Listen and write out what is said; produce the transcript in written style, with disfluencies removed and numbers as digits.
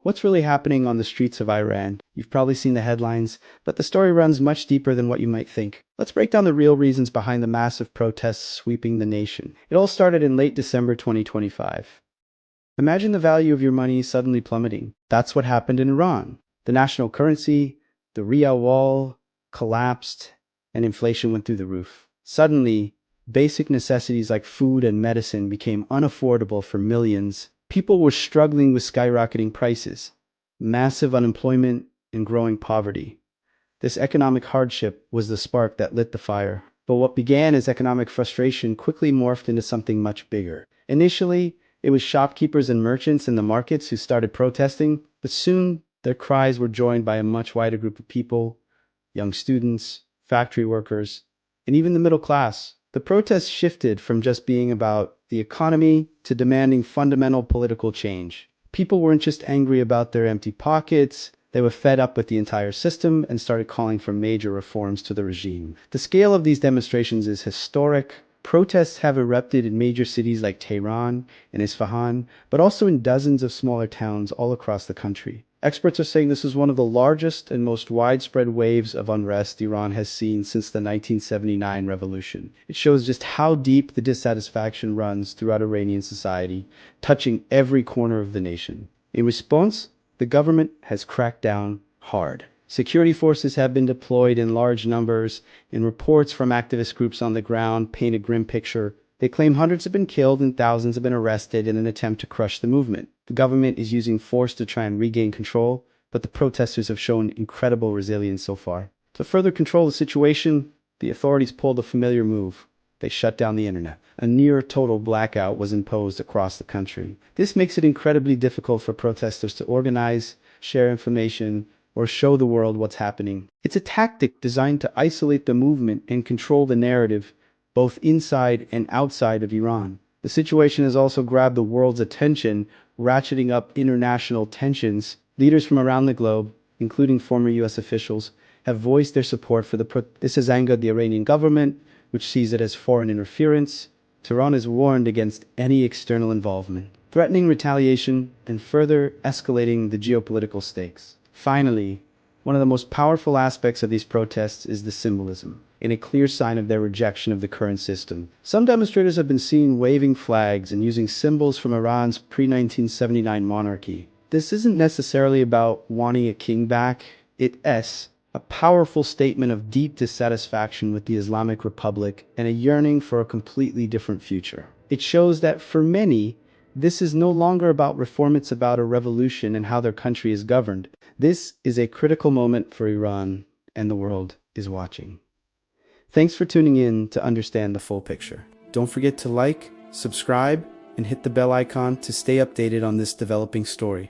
What's really happening on the streets of Iran? You've probably seen the headlines, but the story runs much deeper than what you might think. Let's break down the real reasons behind the massive protests sweeping the nation. It all started in late December 2025. Imagine the value of your money suddenly plummeting. That's what happened in Iran. The national currency, the Riyal wall, collapsed, and inflation went through the roof. Suddenly, basic necessities like food and medicine became unaffordable for millions. People were struggling with skyrocketing prices, massive unemployment, and growing poverty. This economic hardship was the spark that lit the fire. But what began as economic frustration quickly morphed into something much bigger. Initially, it was shopkeepers and merchants in the markets who started protesting, but soon their cries were joined by a much wider group of people: young students, factory workers, and even the middle class. The protests shifted from just being about the economy to demanding fundamental political change. People weren't just angry about their empty pockets, they were fed up with the entire system and started calling for major reforms to the regime. The scale of these demonstrations is historic. Protests have erupted in major cities like Tehran and Isfahan, but also in dozens of smaller towns all across the country. Experts are saying this is one of the largest and most widespread waves of unrest Iran has seen since the 1979 revolution. It shows just how deep the dissatisfaction runs throughout Iranian society, touching every corner of the nation. In response, the government has cracked down hard. Security forces have been deployed in large numbers, and reports from activist groups on the ground paint a grim picture. They claim hundreds have been killed and thousands have been arrested in an attempt to crush the movement. The government is using force to try and regain control, but the protesters have shown incredible resilience so far. To further control the situation, the authorities pulled a familiar move. They shut down the internet. A near total blackout was imposed across the country. This makes it incredibly difficult for protesters to organize, share information, or show the world what's happening. It's a tactic designed to isolate the movement and control the narrative, both inside and outside of Iran. The situation has also grabbed the world's attention, ratcheting up international tensions. Leaders from around the globe, including former US officials, have voiced their support for This has angered the Iranian government, which sees it as foreign interference. Tehran has warned against any external involvement, threatening retaliation and further escalating the geopolitical stakes. Finally, one of the most powerful aspects of these protests is the symbolism, in a clear sign of their rejection of the current system. Some demonstrators have been seen waving flags and using symbols from Iran's pre-1979 monarchy. This isn't necessarily about wanting a king back. It's a powerful statement of deep dissatisfaction with the Islamic Republic and a yearning for a completely different future. It shows that for many, this is no longer about reform, it's about a revolution and how their country is governed. This is a critical moment for Iran, and the world is watching. Thanks for tuning in to understand the full picture. Don't forget to like, subscribe, and hit the bell icon to stay updated on this developing story.